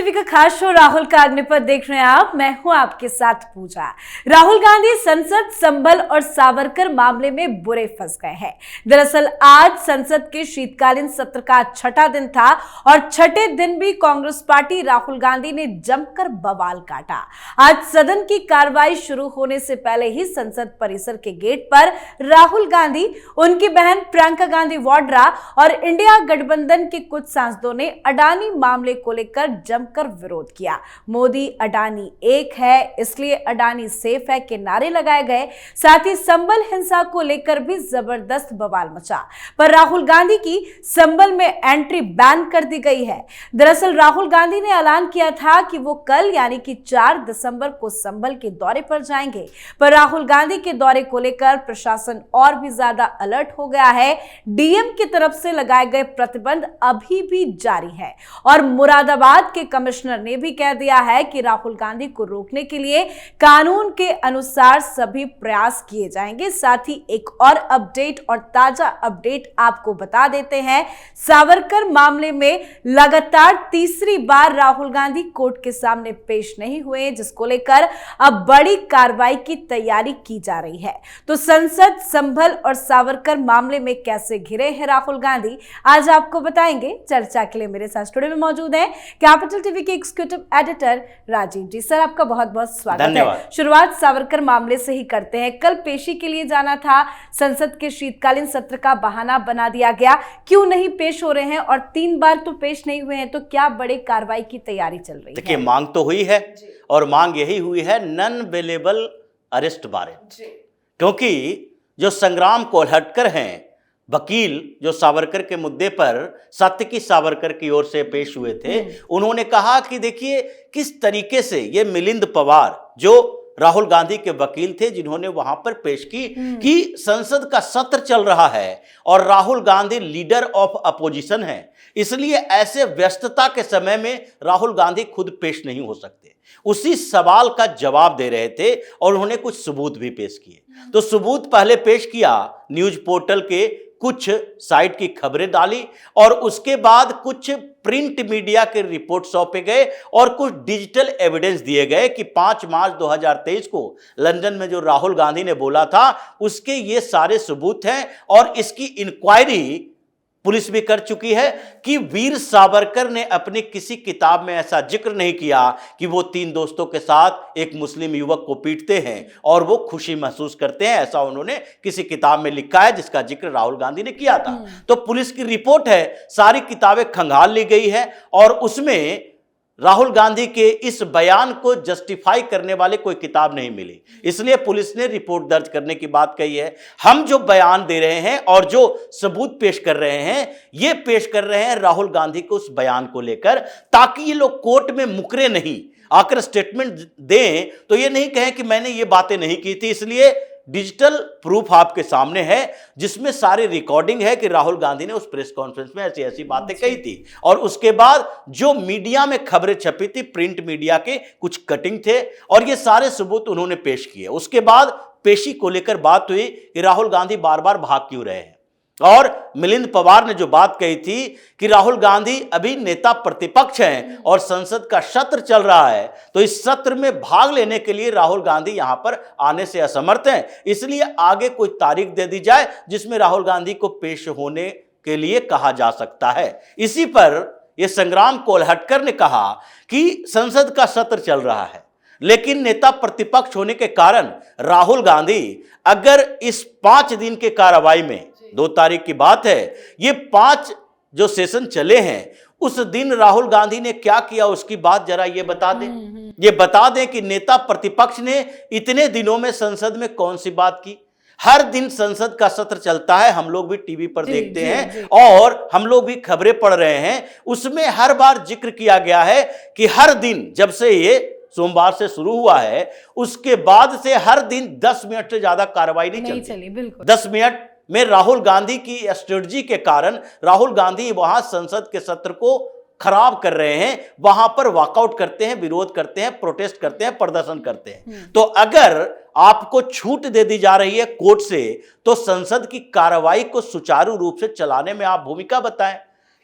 TV का खास show Rahul का अग्निपथ देख रहे हैं आप। मैं हूं आपके साथ पूजा। राहुल गांधी संसद संभल और सावरकर मामले में बुरे फंस गए हैं। दरअसल आज संसद के शीतकालीन सत्र का छठा दिन था और छठे दिन भी कांग्रेस पार्टी राहुल गांधी ने जमकर बवाल काटा। आज सदन की कार्रवाई शुरू होने से पहले ही संसद परिसर के गेट पर राहुल गांधी, उनकी बहन प्रियंका गांधी वाड्रा और इंडिया गठबंधन के कुछ सांसदों ने अडानी मामले को लेकर जमकर विरोध किया। मोदी अडानी एक है, इसलिए अडानी सेफ है के नारे लगाए गए। साथ ही संभल हिंसा को लेकर भी जबरदस्त बवाल मचा। पर राहुल गांधी की संभल में एंट्री बैन कर दी गई है। दरअसल राहुल गांधी ने ऐलान किया था कि वो कल यानी कि 4 दिसंबर को संभल के दौरे पर जाएंगे, पर राहुल गांधी के दौरे को लेकर प्रशासन और भी ज्यादा अलर्ट हो गया है। डीएम की तरफ से लगाए गए प्रतिबंध अभी भी जारी है और मुरादाबाद के कमिश्नर ने भी कह दिया है कि राहुल गांधी को रोकने के लिए कानून के अनुसार सभी प्रयास किए जाएंगे। साथ ही एक और अपडेट और ताजा अपडेट आपको बता देते हैं। सावरकर मामले में लगातार तीसरी बार राहुल गांधी कोर्ट के सामने पेश नहीं हुए, जिसको लेकर अब बड़ी कार्रवाई की तैयारी की जा रही है। तो संसद संभल और सावरकर मामले में कैसे घिरे हैं राहुल गांधी, आज आपको बताएंगे। चर्चा के लिए मेरे साथ स्टूडियो में मौजूद है कैपिटल टीवी के एग्जीक्यूटिव एडिटर राजीव जी। सर, आपका बहुत बहुत स्वागत है। शुरुआत सावरकर मामले से ही करते हैं। कल पेशी के लिए जाना था, संसद के शीतकालीन सत्र का बहाना बना दिया गया। क्यों नहीं पेश हो रहे हैं और 3 बार तो पेश नहीं हुए हैं, तो क्या बड़े कार्रवाई की तैयारी चल रही है? देखिए, मांग तो हुई है और मांग यही हुई है नॉन अवेलेबल अरेस्ट वारंट, क्योंकि जो संग्राम कोल्हटकर हैं, वकील जो सावरकर के मुद्दे पर सत्य की सावरकर की ओर से पेश हुए थे, उन्होंने कहा कि देखिए किस तरीके से ये मिलिंद पवार जो राहुल गांधी के वकील थे, जिन्होंने वहां पर पेश की कि संसद का सत्र चल रहा है और Rahul Gandhi leader of opposition है, इसलिए ऐसे व्यस्तता के समय में राहुल गांधी खुद पेश नहीं हो सकते। उसी सवाल का जवाब दे रहे थे और उन्होंने कुछ सबूत भी पेश किए। तो सबूत पहले पेश किया, न्यूज पोर्टल के कुछ साइट की खबरें डाली और उसके बाद कुछ प्रिंट मीडिया के रिपोर्ट सौंपे गए और कुछ डिजिटल एविडेंस दिए गए कि 5 मार्च 2023 को लंदन में जो राहुल गांधी ने बोला था, उसके ये सारे सबूत हैं। और इसकी इंक्वायरी पुलिस भी कर चुकी है कि वीर सावरकर ने अपनी किसी किताब में ऐसा जिक्र नहीं किया कि वो 3 दोस्तों के साथ एक मुस्लिम युवक को पीटते हैं और वो खुशी महसूस करते हैं, ऐसा उन्होंने किसी किताब में लिखा है जिसका जिक्र राहुल गांधी ने किया था। तो पुलिस की रिपोर्ट है, सारी किताबें खंगाल ली गई है और उसमें राहुल गांधी के इस बयान को जस्टिफाई करने वाले कोई किताब नहीं मिली, इसलिए पुलिस ने रिपोर्ट दर्ज करने की बात कही है। हम जो बयान दे रहे हैं और जो सबूत पेश कर रहे हैं, ये पेश कर रहे हैं राहुल गांधी को उस बयान को लेकर, ताकि ये लोग कोर्ट में मुकरे नहीं, आकर स्टेटमेंट दें तो ये नहीं कहें कि मैंने ये बातें नहीं की थी। इसलिए डिजिटल प्रूफ आपके सामने है जिसमें सारी रिकॉर्डिंग है कि राहुल गांधी ने उस प्रेस कॉन्फ्रेंस में ऐसी ऐसी बातें कही थी। और उसके बाद जो मीडिया में खबरें छपी थी, प्रिंट मीडिया के कुछ कटिंग थे और ये सारे सबूत उन्होंने पेश किए। उसके बाद पेशी को लेकर बात हुई कि राहुल गांधी बार बार भाग क्यों रहे हैं, और मिलिंद पवार ने जो बात कही थी कि राहुल गांधी अभी नेता प्रतिपक्ष हैं और संसद का सत्र चल रहा है, तो इस सत्र में भाग लेने के लिए राहुल गांधी यहां पर आने से असमर्थ हैं, इसलिए आगे कोई तारीख दे दी जाए जिसमें राहुल गांधी को पेश होने के लिए कहा जा सकता है। इसी पर यह संग्राम कोल्हटकर ने कहा कि संसद का सत्र चल रहा है, लेकिन नेता प्रतिपक्ष होने के कारण राहुल गांधी अगर इस 5 दिन के कार्रवाई में, 2 तारीख की बात है, ये 5 जो सेशन चले हैं, उस दिन राहुल गांधी ने क्या किया उसकी बात जरा ये बता दें। ये बता दें कि नेता प्रतिपक्ष ने इतने दिनों में संसद में कौन सी बात की। हर दिन संसद का सत्र चलता है, हम लोग भी टीवी पर देखते हैं और हम लोग भी खबरें पढ़ रहे हैं, उसमें हर बार जिक्र किया गया है कि हर दिन, जब से ये सोमवार से शुरू हुआ है, उसके बाद से हर दिन 10 मिनट से ज्यादा कार्रवाई नहीं चली। बिल्कुल 10 मिनट में राहुल गांधी की स्ट्रेटजी के कारण राहुल गांधी वहां संसद के सत्र को खराब कर रहे हैं, वहां पर वॉकआउट करते हैं, विरोध करते हैं, प्रोटेस्ट करते हैं, प्रदर्शन करते हैं। तो अगर आपको छूट दे दी जा रही है कोर्ट से, तो संसद की कार्रवाई को सुचारू रूप से चलाने में आप भूमिका बताएं।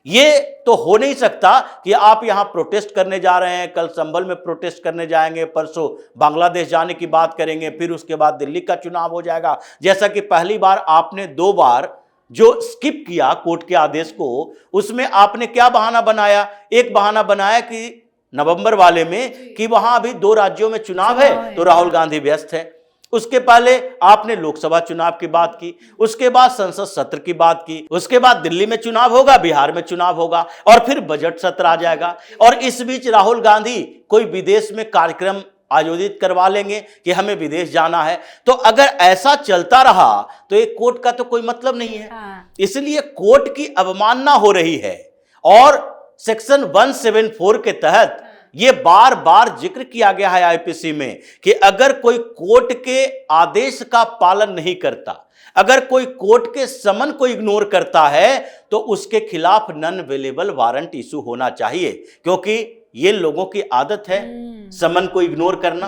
ये तो हो नहीं सकता कि आप यहां प्रोटेस्ट करने जा रहे हैं, कल संभल में प्रोटेस्ट करने जाएंगे, परसों बांग्लादेश जाने की बात करेंगे, फिर उसके बाद दिल्ली का चुनाव हो जाएगा। जैसा कि पहली बार आपने 2 बार जो स्किप किया कोर्ट के आदेश को, उसमें आपने क्या बहाना बनाया? एक बहाना बनाया कि नवंबर वाले में कि वहां अभी 2 राज्यों में चुनाव है तो राहुल गांधी व्यस्त है। उसके पहले आपने लोकसभा चुनाव की बात की, उसके बाद संसद सत्र की बात की, उसके बाद दिल्ली में चुनाव होगा, बिहार में चुनाव होगा और फिर बजट सत्र आ जाएगा। और इस बीच राहुल गांधी कोई विदेश में कार्यक्रम आयोजित करवा लेंगे कि हमें विदेश जाना है। तो अगर ऐसा चलता रहा तो एक कोर्ट का तो कोई मतलब नहीं है। इसलिए कोर्ट की अवमानना हो रही है और सेक्शन 174 के तहत यह बार बार जिक्र किया गया है आईपीसी में कि अगर कोई कोर्ट के आदेश का पालन नहीं करता, अगर कोई कोर्ट के समन को इग्नोर करता है तो उसके खिलाफ नॉन अवेलेबल वारंट इशू होना चाहिए, क्योंकि ये लोगों की आदत है समन को इग्नोर करना।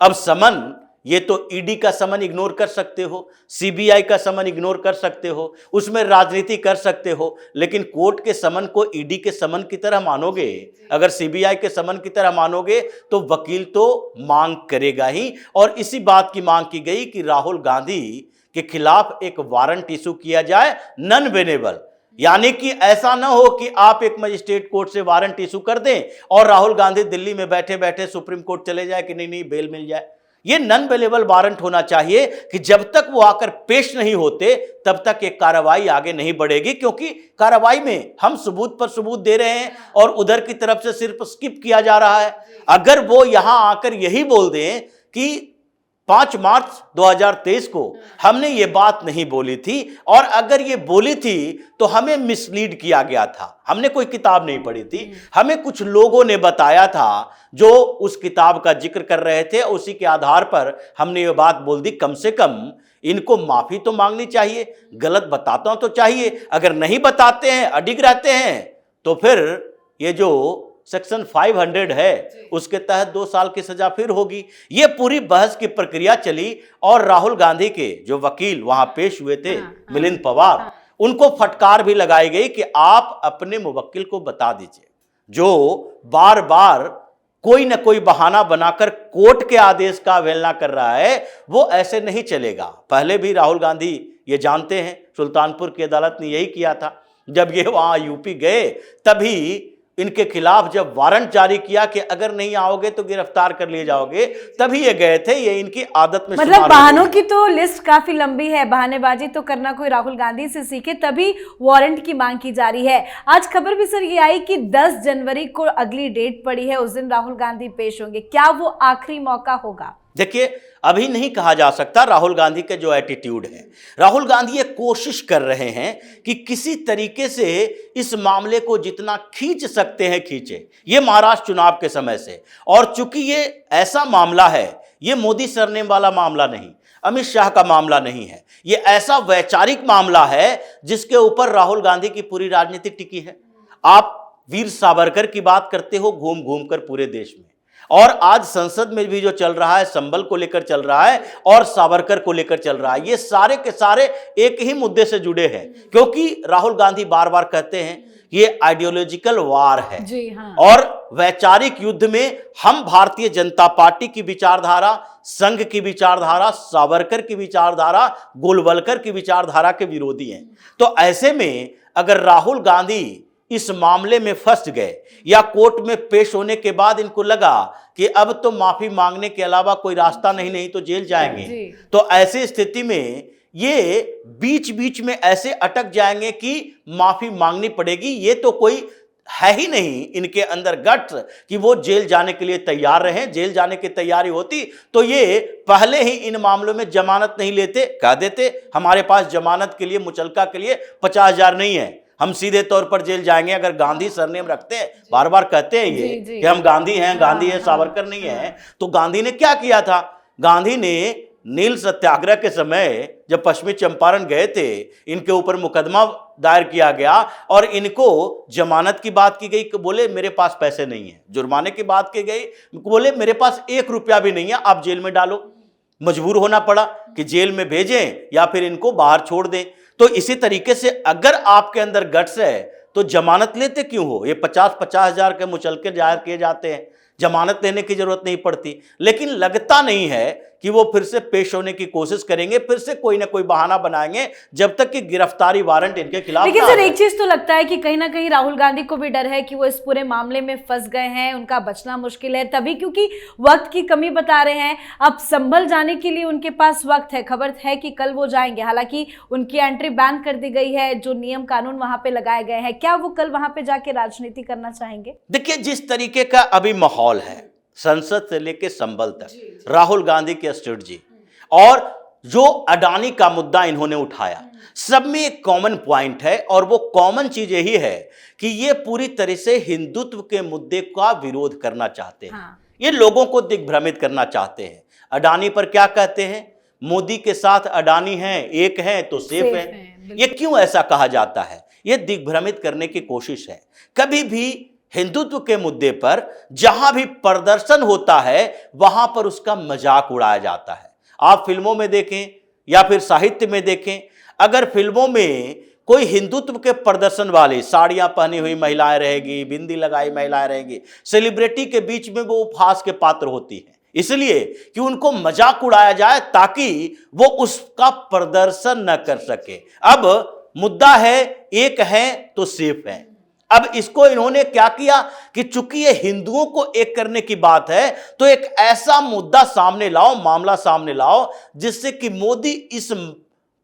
अब समन, ये तो ईडी का समन इग्नोर कर सकते हो, सीबीआई का समन इग्नोर कर सकते हो, उसमें राजनीति कर सकते हो, लेकिन कोर्ट के समन को ईडी के समन की तरह मानोगे, अगर सीबीआई के समन की तरह मानोगे तो वकील तो मांग करेगा ही। और इसी बात की मांग की गई कि राहुल गांधी के खिलाफ एक वारंट इशू किया जाए नॉन बेनेबल, यानी कि ऐसा ना हो कि आप एक मजिस्ट्रेट कोर्ट से वारंट इशू कर दें और राहुल गांधी दिल्ली में बैठे बैठे सुप्रीम कोर्ट चले जाए कि नहीं बेल मिल जाए। ये नॉन बेलेबल वारंट होना चाहिए कि जब तक वो आकर पेश नहीं होते तब तक ये कार्रवाई आगे नहीं बढ़ेगी, क्योंकि कार्रवाई में हम सबूत पर सबूत दे रहे हैं और उधर की तरफ से सिर्फ स्किप किया जा रहा है। अगर वो यहां आकर यही बोल दें कि 5 मार्च 2023 को हमने ये बात नहीं बोली थी, और अगर ये बोली थी तो हमें मिसलीड किया गया था, हमने कोई किताब नहीं पढ़ी थी, हमें कुछ लोगों ने बताया था जो उस किताब का जिक्र कर रहे थे, उसी के आधार पर हमने ये बात बोल दी। कम से कम इनको माफी तो मांगनी चाहिए, गलत बताता तो चाहिए। अगर नहीं बताते हैं, अडिग रहते हैं, तो फिर ये जो सेक्शन 500 है उसके तहत 2 साल की सजा फिर होगी। ये पूरी बहस की प्रक्रिया चली और राहुल गांधी के जो वकील वहां पेश हुए थे, मिलिंद पवार, उनको फटकार भी लगाई गई कि आप अपने मुवक्किल को बता दीजिए, जो बार बार कोई ना कोई बहाना बनाकर कोर्ट के आदेश का अवहेलना कर रहा है, वो ऐसे नहीं चलेगा। पहले भी राहुल गांधी ये जानते हैं, सुल्तानपुर की अदालत ने यही किया था। जब ये वहां यूपी गए तभी इनके खिलाफ जब वारंट जारी किया कि अगर नहीं आओगे तो गिरफ्तार कर लिए जाओगे, तभी ये गए थे। ये इनकी आदत में मतलब बहानों की तो लिस्ट काफी लंबी है, बहानेबाजी तो करना कोई राहुल गांधी से सीखे, तभी वारंट की मांग की जा रही है। आज खबर भी सर ये आई कि 10 जनवरी को अगली डेट पड़ी है, उस दिन राहुल गांधी पेश होंगे। क्या वो आखिरी मौका होगा? देखिए, अभी नहीं कहा जा सकता। राहुल गांधी का जो एटीट्यूड है, राहुल गांधी ये कोशिश कर रहे हैं कि किसी तरीके से इस मामले को जितना खींच सकते हैं खींचे, ये महाराष्ट्र चुनाव के समय से। और चूंकि ये ऐसा मामला है, ये मोदी सरनेम वाला मामला नहीं, अमित शाह का मामला नहीं है, ये ऐसा वैचारिक मामला है जिसके ऊपर राहुल गांधी की पूरी राजनीति टिकी है। आप वीर सावरकर की बात करते हो घूम घूम कर पूरे देश में, और आज संसद में भी जो चल रहा है संभल को लेकर चल रहा है और सावरकर को लेकर चल रहा है, ये सारे के सारे एक ही मुद्दे से जुड़े हैं। क्योंकि राहुल गांधी बार बार कहते हैं ये आइडियोलॉजिकल वार है। जी हाँ। और वैचारिक युद्ध में हम भारतीय जनता पार्टी की विचारधारा, संघ की विचारधारा, सावरकर की विचारधारा, गोलवलकर की विचारधारा के विरोधी हैं। तो ऐसे में अगर राहुल गांधी इस मामले में फंस गए या कोर्ट में पेश होने के बाद इनको लगा कि अब तो माफी मांगने के अलावा कोई रास्ता नहीं तो जेल जाएंगे, तो ऐसी स्थिति में ये बीच बीच में ऐसे अटक जाएंगे कि माफी मांगनी पड़ेगी। ये तो कोई है ही नहीं इनके अंदर गट्स कि वो जेल जाने के लिए तैयार रहें। जेल जाने की तैयारी होती तो ये पहले ही इन मामलों में जमानत नहीं लेते, कह देते हमारे पास जमानत के लिए, मुचलका के लिए 50,000 नहीं है, हम सीधे तौर पर जेल जाएंगे। अगर गांधी सरनेम रखते हैं, बार बार कहते हैं ये कि हम गांधी हैं, गांधी है, सावरकर नहीं है, तो गांधी ने क्या किया था? गांधी ने नील सत्याग्रह के समय जब पश्चिमी चंपारण गए थे, इनके ऊपर मुकदमा दायर किया गया और इनको जमानत की बात की गई, बोले मेरे पास पैसे नहीं है। जुर्माने की बात की गई, बोले मेरे पास 1 रुपया भी नहीं है, आप जेल में डालो। मजबूर होना पड़ा कि जेल में भेजें या फिर इनको बाहर छोड़ दें। तो इसी तरीके से अगर आपके अंदर गट्स है तो जमानत लेते क्यों हो? ये 50-50 हजार के मुचलके जाहिर किए जाते हैं, जमानत लेने की जरूरत नहीं पड़ती। लेकिन लगता नहीं है कि वो फिर से पेश होने की कोशिश करेंगे, फिर से कोई ना कोई बहाना बनाएंगे जब तक कि गिरफ्तारी वारंट इनके खिलाफ। लेकिन सर एक चीज तो लगता है कि कहीं ना कहीं राहुल गांधी को भी डर है कि वो इस पूरे मामले में फंस गए हैं, उनका बचना मुश्किल है, तभी क्योंकि वक्त की कमी बता रहे हैं। अब संभल जाने के लिए उनके पास वक्त है, खबर है कि कल वो जाएंगे, हालांकि उनकी एंट्री बैन कर दी गई है, जो नियम कानून वहां पे लगाए गए हैं। क्या वो कल वहां पे जाके राजनीति करना चाहेंगे? देखिए, जिस तरीके का अभी माहौल है, संसद से लेकर संभल तक राहुल गांधी की स्ट्रेटजी और जो अडानी का मुद्दा इन्होंने उठाया, सब में एक कॉमन पॉइंट है, और वो कॉमन चीज यही है कि ये पूरी तरह से हिंदुत्व के मुद्दे का विरोध करना चाहते हैं। ये लोगों को दिग्भ्रमित करना चाहते हैं। अडानी पर क्या कहते हैं? मोदी के साथ अडानी हैं, एक हैं तो सेफ हैं। ये क्यों ऐसा कहा जाता है? ये दिग्भ्रमित करने की कोशिश है। कभी भी हिंदुत्व के मुद्दे पर जहां भी प्रदर्शन होता है वहां पर उसका मजाक उड़ाया जाता है। आप फिल्मों में देखें या फिर साहित्य में देखें, अगर फिल्मों में कोई हिंदुत्व के प्रदर्शन वाले, साड़ियां पहनी हुई महिलाएं रहेगी, बिंदी लगाई महिलाएं रहेगी, सेलिब्रिटी के बीच में वो उपहास के पात्र होती हैं, इसलिए कि उनको मजाक उड़ाया जाए ताकि वो उसका प्रदर्शन न कर सके। अब मुद्दा है एक है तो सेफ है। अब इसको इन्होंने क्या किया कि चूंकि ये हिंदुओं को एक करने की बात है, तो एक ऐसा मुद्दा सामने लाओ, मामला सामने लाओ, जिससे कि मोदी इस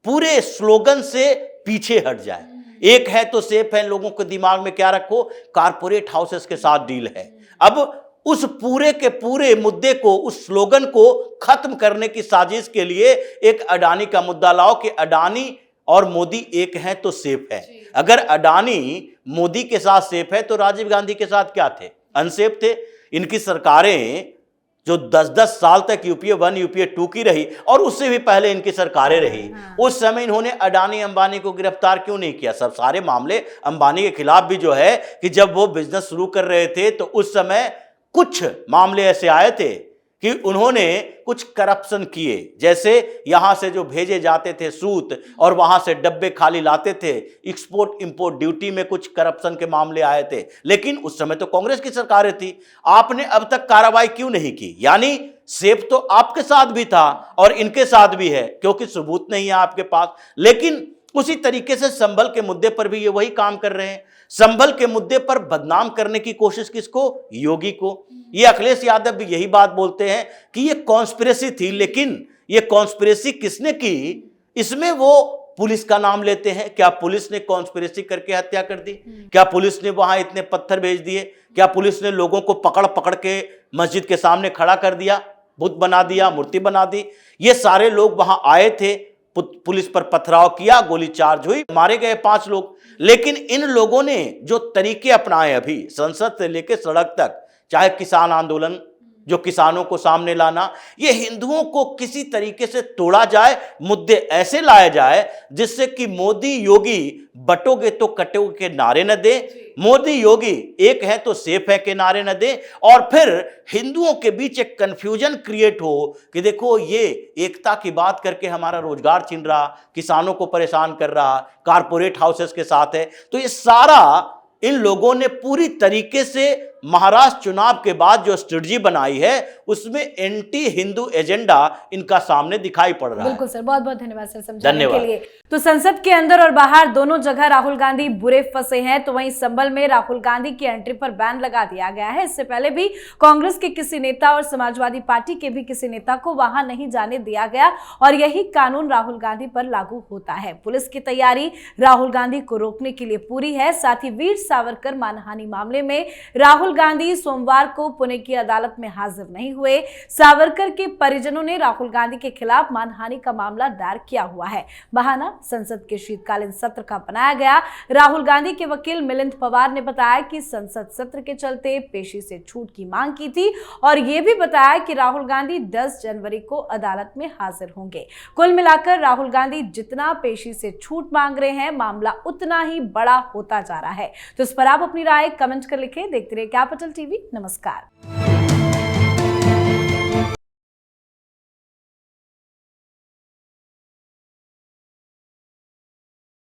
पूरे स्लोगन से पीछे हट जाए। एक है तो सेफ है, लोगों के दिमाग में क्या रखो? कारपोरेट हाउसेस के साथ डील है। अब उस पूरे के पूरे मुद्दे को, उस स्लोगन को खत्म करने की साजिश के लिए एक अडानी का मुद्दा लाओ कि अडानी और मोदी एक हैं तो सेफ है। अगर अडानी मोदी के साथ सेफ है तो राजीव गांधी के साथ क्या थे? अनसेफ थे। इनकी सरकारें जो 10-10 साल तक यूपीए 1 यूपीए 2 की रही, और उससे भी पहले इनकी सरकारें रही, उस समय इन्होंने अडानी अंबानी को गिरफ्तार क्यों नहीं किया? सब सारे मामले अंबानी के खिलाफ भी जो है कि जब वो बिजनेस शुरू कर रहे थे तो उस समय कुछ मामले ऐसे आए थे कि उन्होंने कुछ करप्शन किए, जैसे यहां से जो भेजे जाते थे सूत और वहां से डब्बे खाली लाते थे, एक्सपोर्ट इंपोर्ट ड्यूटी में कुछ करप्शन के मामले आए थे। लेकिन उस समय तो कांग्रेस की सरकारें थी, आपने अब तक कार्रवाई क्यों नहीं की? यानी सेफ तो आपके साथ भी था और इनके साथ भी है, क्योंकि सबूत नहीं है आपके पास। लेकिन उसी तरीके से संभल के मुद्दे पर भी ये वही काम कर रहे हैं। संभल के मुद्दे पर बदनाम करने की कोशिश किसको? योगी को। ये अखिलेश यादव भी यही बात बोलते हैं कि ये कॉन्स्पिरेसी थी, लेकिन ये कॉन्स्पिरेसी किसने की, इसमें वो पुलिस का नाम लेते हैं। क्या पुलिस ने कॉन्स्पिरेसी करके हत्या कर दी? क्या पुलिस ने वहां इतने पत्थर भेज दिए? क्या पुलिस ने लोगों को पकड़ पकड़ के मस्जिद के सामने खड़ा कर दिया, बुत बना दिया, मूर्ति बना दी? ये सारे लोग वहां आए थे, पुलिस पर पथराव किया, गोली चार्ज हुई, मारे गए 5 लोग। लेकिन इन लोगों ने जो तरीके अपनाए अभी संसद से लेकर सड़क तक, चाहे किसान आंदोलन, जो किसानों को सामने लाना, ये हिंदुओं को किसी तरीके से तोड़ा जाए, मुद्दे ऐसे लाए जाए जिससे कि मोदी योगी बटोगे तो कटोगे के नारे न दे, मोदी योगी एक है तो सेफ है के नारे न दे, और फिर हिंदुओं के बीच एक कंफ्यूजन क्रिएट हो कि देखो ये एकता की बात करके हमारा रोजगार छीन रहा, किसानों को परेशान कर रहा, कारपोरेट हाउसेस के साथ है। तो ये सारा इन लोगों ने पूरी तरीके से महाराष्ट्र चुनाव के बाद जो स्ट्रेटजी बनाई है, उसमें एंटी हिंदू एजेंडा इनका सामने दिखाई पड़ रहा है। बिल्कुल सर, बहुत बहुत धन्यवाद सर समझाने के लिए। तो संसद के अंदर और बाहर दोनों जगह राहुल गांधी बुरे फंसे हैं। तो वहीं संभल में राहुल गांधी की एंट्री पर बैन लगा दिया गया है। इससे पहले भी कांग्रेस के किसी नेता और समाजवादी पार्टी के भी किसी नेता को वहां नहीं जाने दिया गया, और यही कानून राहुल गांधी पर लागू होता है। पुलिस की तैयारी राहुल गांधी को रोकने के लिए पूरी है। साथ ही वीर सावरकर मानहानि मामले में राहुल गांधी सोमवार को पुणे की अदालत में हाजिर नहीं हुए। सावरकर के परिजनों ने राहुल गांधी के खिलाफ मानहानि का मामला दायर किया हुआ है। बहाना संसद के शीतकालीन सत्र का बनाया गया। राहुल गांधी के वकील मिलिंद पवार ने बताया कि संसद सत्र के चलते पेशी से छूट की मांग की थी, और यह भी बताया कि राहुल गांधी 10 जनवरी को अदालत में हाजिर होंगे। कुल मिलाकर राहुल गांधी जितना पेशी से छूट मांग रहे हैं, मामला उतना ही बड़ा होता जा रहा है। तो इस पर आप अपनी राय कमेंट कर लिखें। देखते रहिए कैपिटल टीवी। नमस्कार।